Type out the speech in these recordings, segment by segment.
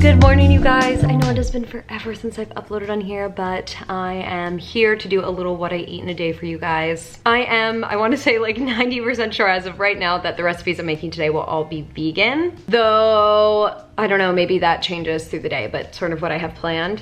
Good morning, you guys. I know it has been forever since I've uploaded on here, but I am here to do a little what I eat in a day for you guys. I want to say like 90% sure as of right now that the recipes I'm making today will all be vegan. Though, I don't know, maybe that changes through the day, but sort of what I have planned,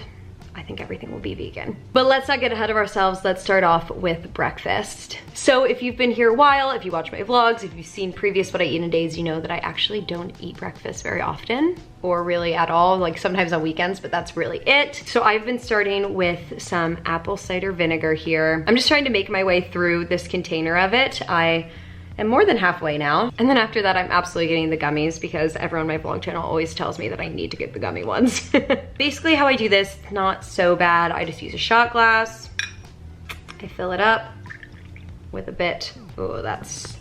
I think everything will be vegan. But let's not get ahead of ourselves. Let's start off with breakfast. So if you've been here a while, if you watch my vlogs, if you've seen previous what I eat in a days, you know that I actually don't eat breakfast very often, or really at all, like sometimes on weekends, but that's really it. So I've been starting with some apple cider vinegar here. I'm just trying to make my way through this container of it. I am more than halfway now. And then after that, I'm absolutely getting the gummies because everyone on my vlog channel always tells me that I need to get the gummy ones. Basically how I do this, not so bad. I just use a shot glass. I fill it up with a bit. Oh, that's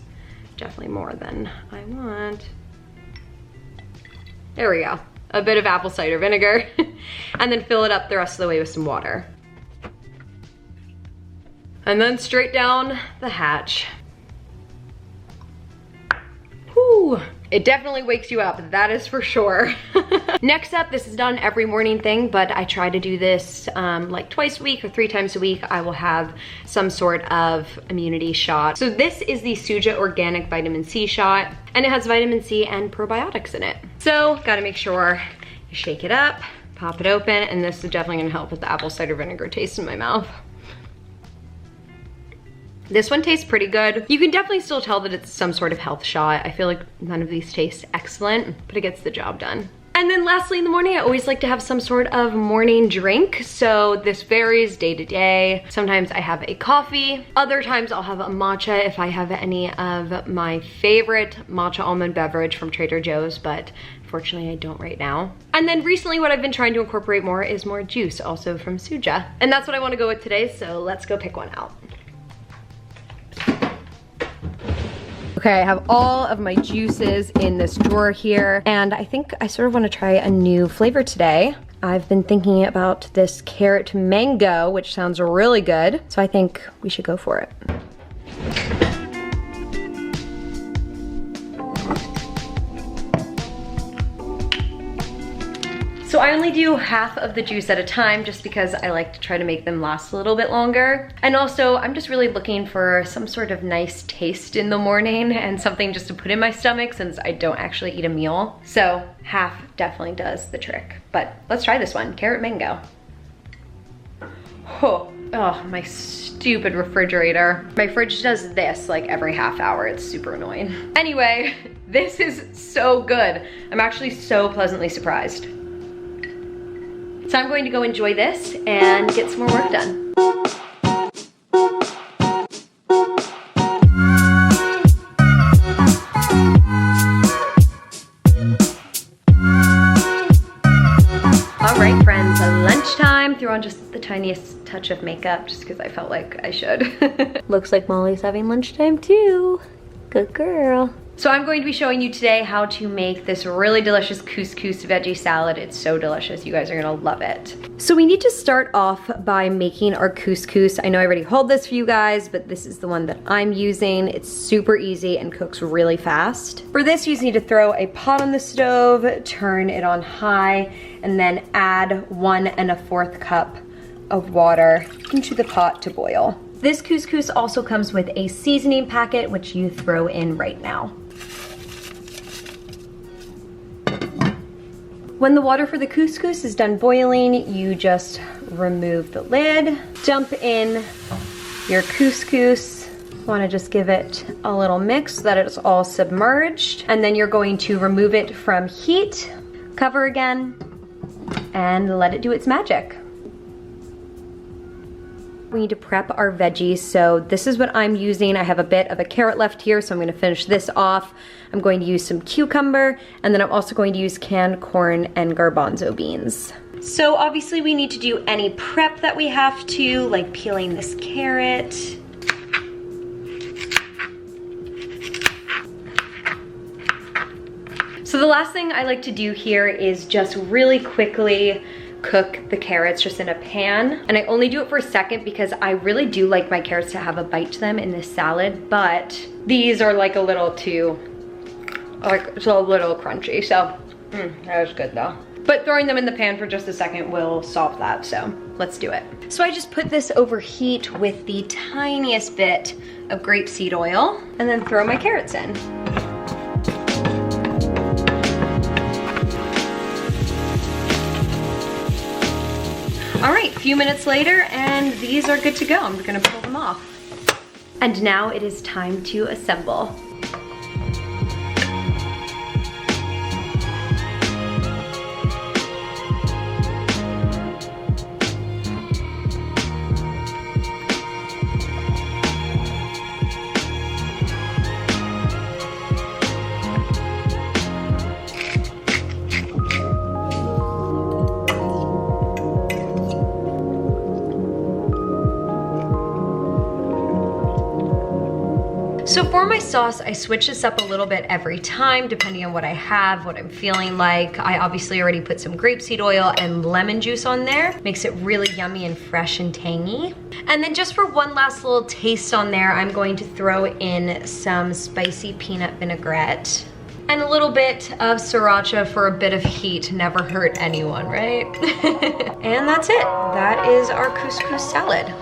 definitely more than I want. There we go. A bit of apple cider vinegar. And then fill it up the rest of the way with some water. And then straight down the hatch. Whew. It definitely wakes you up, that is for sure. Next up, this is not an every morning thing, but I try to do this like twice a week or 3 times a week. I will have some sort of immunity shot. So this is the seqx organic vitamin C shot, and it has vitamin C and probiotics in it. So gotta make sure you shake it up, pop it open, and this is definitely gonna help with the apple cider vinegar taste in my mouth. This one tastes pretty good. You can definitely still tell that it's some sort of health shot. I feel like none of these taste excellent, but it gets the job done. And then lastly in the morning, I always like to have some sort of morning drink. So this varies day to day. Sometimes I have a coffee. Other times I'll have a matcha if I have any of my favorite matcha almond beverage from Trader Joe's, but fortunately I don't right now. And then recently what I've been trying to incorporate more is more juice, also from seqx. And that's what I want to go with today, so let's go pick one out. Okay, I have all of my juices in this drawer here, and I think I sort of want to try a new flavor today. I've been thinking about this carrot mango, which sounds really good, so I think we should go for it. So I only do half of the juice at a time just because I like to try to make them last a little bit longer. And also I'm just really looking for some sort of nice taste in the morning and something just to put in my stomach since I don't actually eat a meal. So half definitely does the trick. But let's try this one, carrot mango. Oh, my stupid refrigerator. My fridge does this like every half hour. It's super annoying. Anyway, this is so good. I'm actually so pleasantly surprised. So I'm going to go enjoy this and get some more work done. All right, friends, lunchtime. Threw on just the tiniest touch of makeup just because I felt like I should. Looks like Molly's having lunchtime too. Good girl. So I'm going to be showing you today how to make this really delicious couscous veggie salad. It's so delicious, you guys are gonna love it. So we need to start off by making our couscous. I know I already hauled this for you guys, but this is the one that I'm using. It's super easy and cooks really fast. For this, you just need to throw a pot on the stove, turn it on high, and then add 1 1/4 cup of water into the pot to boil. This couscous also comes with a seasoning packet, which you throw in right now. When the water for the couscous is done boiling, you just remove the lid, dump in your couscous. Want to just give it a little mix so that it's all submerged, and then you're going to remove it from heat, cover again, and let it do its magic. We need to prep our veggies, so this is what I'm using. I have a bit of a carrot left here, so I'm gonna finish this off. I'm going to use some cucumber, and then I'm also going to use canned corn and garbanzo beans. So obviously we need to do any prep that we have to, like peeling this carrot. So the last thing I like to do here is just really quickly cook the carrots just in a pan. And I only do it for a second because I really do like my carrots to have a bite to them in this salad, but these are like a little too, like it's a little crunchy. So that was good though. But throwing them in the pan for just a second will solve that, so let's do it. So I just put this over heat with the tiniest bit of grapeseed oil and then throw my carrots in. All right, a few minutes later, and these are good to go. I'm gonna pull them off. And now it is time to assemble. So for my sauce, I switch this up a little bit every time, depending on what I have, what I'm feeling like. I obviously already put some grapeseed oil and lemon juice on there. Makes it really yummy and fresh and tangy. And then just for one last little taste on there, I'm going to throw in some spicy peanut vinaigrette and a little bit of sriracha for a bit of heat. Never hurt anyone, right? And that's it. That is our couscous salad.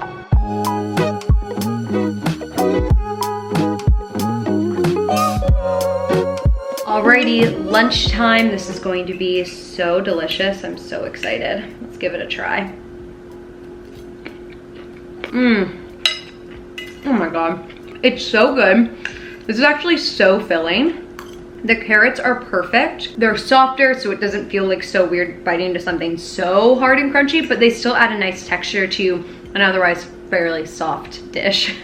Alrighty, lunchtime. This is going to be so delicious. I'm so excited. Let's give it a try. Oh my God. It's so good. This is actually so filling. The carrots are perfect. They're softer, so it doesn't feel like so weird biting into something so hard and crunchy, but they still add a nice texture to an otherwise fairly soft dish.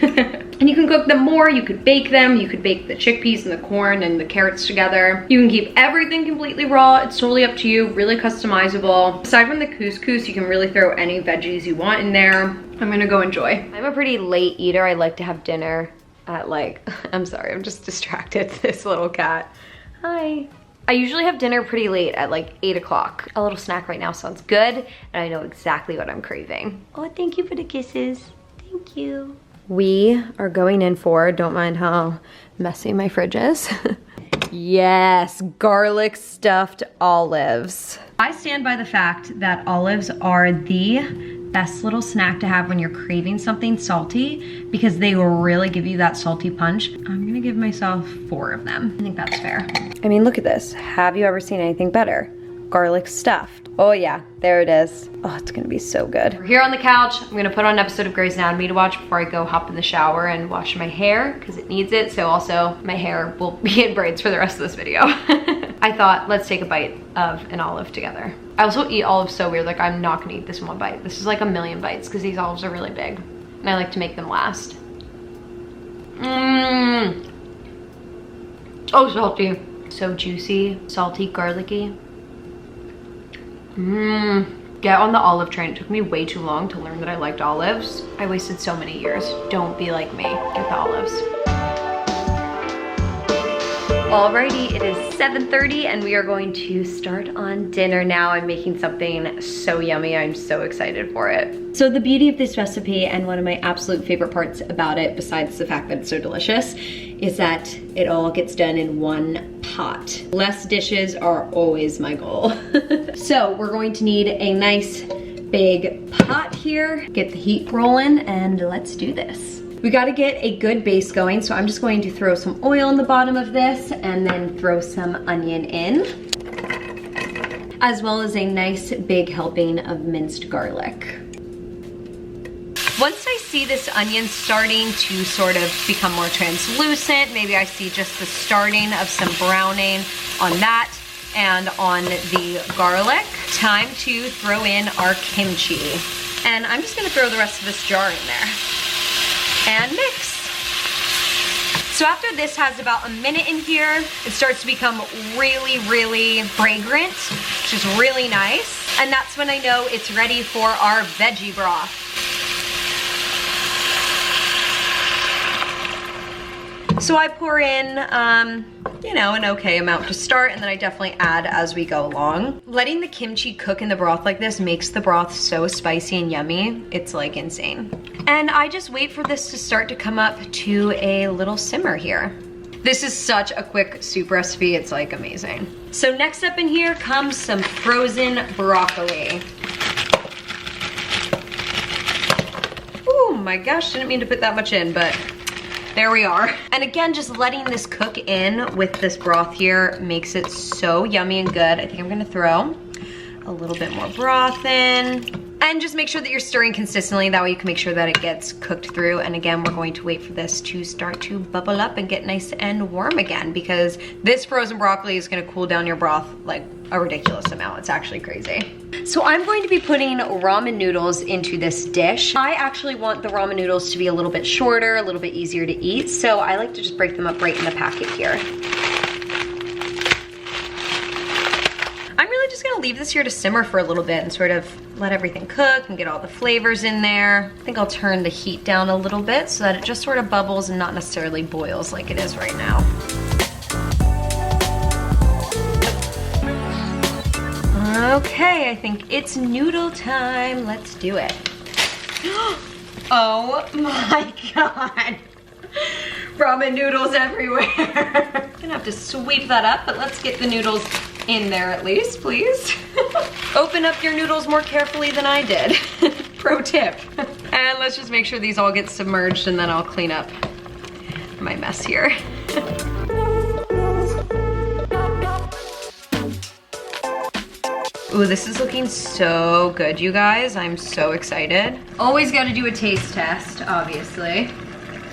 And you can cook them more, you could bake them, you could bake the chickpeas and the corn and the carrots together. You can keep everything completely raw, it's totally up to you, really customizable. Aside from the couscous, you can really throw any veggies you want in there. I'm gonna go enjoy. I'm a pretty late eater. I like to have dinner at like, I'm sorry, I'm just distracted, this little cat. Hi. I usually have dinner pretty late at like 8 o'clock. A little snack right now sounds good, and I know exactly what I'm craving. Oh, thank you for the kisses. Thank you. We are going in for, don't mind how messy my fridge is. Yes, garlic stuffed olives. I stand by the fact that olives are the best little snack to have when you're craving something salty because they will really give you that salty punch. I'm gonna give myself 4 of them. I think that's fair. I mean, look at this. Have you ever seen anything better? Garlic stuffed. Oh yeah, there it is. Oh, it's gonna be so good. We're here on the couch. I'm gonna put on an episode of Grey's Anatomy to watch before I go hop in the shower and wash my hair because it needs it. So also my hair will be in braids for the rest of this video. I thought, let's take a bite of an olive together. I also eat olives so weird, like I'm not gonna eat this in one bite. This is like a million bites because these olives are really big. And I like to make them last. Oh, salty. So juicy, salty, garlicky. Get on the olive train. It took me way too long to learn that I liked olives. I wasted so many years. Don't be like me. Get the olives. Alrighty, it is 7:30 and we are going to start on dinner now. I'm making something so yummy. I'm so excited for it. So the beauty of this recipe and one of my absolute favorite parts about it, besides the fact that it's so delicious, is that it all gets done in one pot. Less dishes are always my goal. So we're going to need a nice big pot here. Get the heat rolling and let's do this. We gotta get a good base going, so I'm just going to throw some oil in the bottom of this and then throw some onion in, as well as a nice big helping of minced garlic. Once I see this onion starting to sort of become more translucent, maybe I see just the starting of some browning on that and on the garlic, time to throw in our kimchi. And I'm just gonna throw the rest of this jar in there and mix. So after this has about a minute in here, it starts to become really, really fragrant, which is really nice. And that's when I know it's ready for our veggie broth. So I pour in, you know, an okay amount to start, and then I definitely add as we go along. Letting the kimchi cook in the broth like this makes the broth so spicy and yummy. It's like insane. And I just wait for this to start to come up to a little simmer here. This is such a quick soup recipe, it's like amazing. So next up in here comes some frozen broccoli. Oh my gosh, didn't mean to put that much in, but there we are. And again, just letting this cook in with this broth here makes it so yummy and good. I think I'm gonna throw a little bit more broth in. And just make sure that you're stirring consistently, that way you can make sure that it gets cooked through. And again, we're going to wait for this to start to bubble up and get nice and warm again, because this frozen broccoli is gonna cool down your broth like a ridiculous amount. It's actually crazy. So I'm going to be putting ramen noodles into this dish. I actually want the ramen noodles to be a little bit shorter, a little bit easier to eat, so I like to just break them up right in the packet here. I'm really just gonna leave this here to simmer for a little bit and sort of let everything cook and get all the flavors in there. I think I'll turn the heat down a little bit so that it just sort of bubbles and not necessarily boils like it is right now. Okay, I think it's noodle time. Let's do it. Oh my God. Ramen noodles everywhere. Gonna have to sweep that up, but let's get the noodles in there at least, please. Open up your noodles more carefully than I did. Pro tip. And let's just make sure these all get submerged, and then I'll clean up my mess here. Ooh, this is looking so good, you guys. I'm so excited. Always gotta do a taste test, obviously.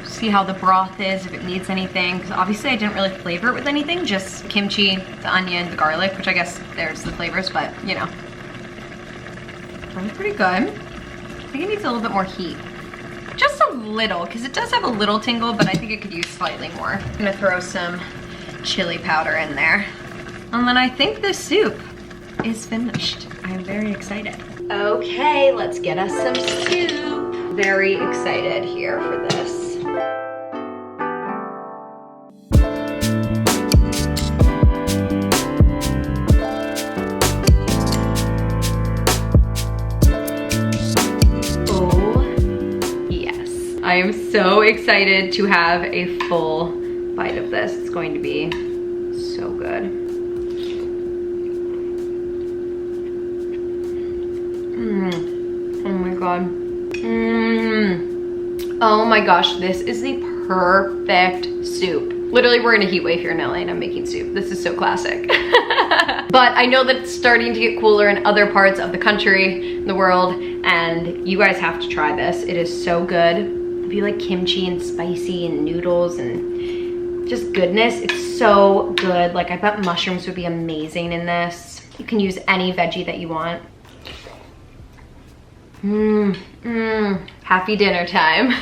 See how the broth is, if it needs anything. Because obviously I didn't really flavor it with anything, just kimchi, the onion, the garlic, which I guess there's the flavors, but you know. That's pretty good. I think it needs a little bit more heat. Just a little, because it does have a little tingle, but I think it could use slightly more. I'm gonna throw some chili powder in there. And then I think this soup is finished. I'm very excited. Okay, let's get us some soup. Very excited here for this. I am so excited to have a full bite of this. It's going to be so good. Oh my God. Oh my gosh, this is the perfect soup. Literally, we're in a heat wave here in LA and I'm making soup. This is so classic. But I know that it's starting to get cooler in other parts of the country, the world, and you guys have to try this. It is so good. If you like kimchi and spicy and noodles and just goodness, it's so good. Like, I bet mushrooms would be amazing in this. You can use any veggie that you want. Happy dinner time.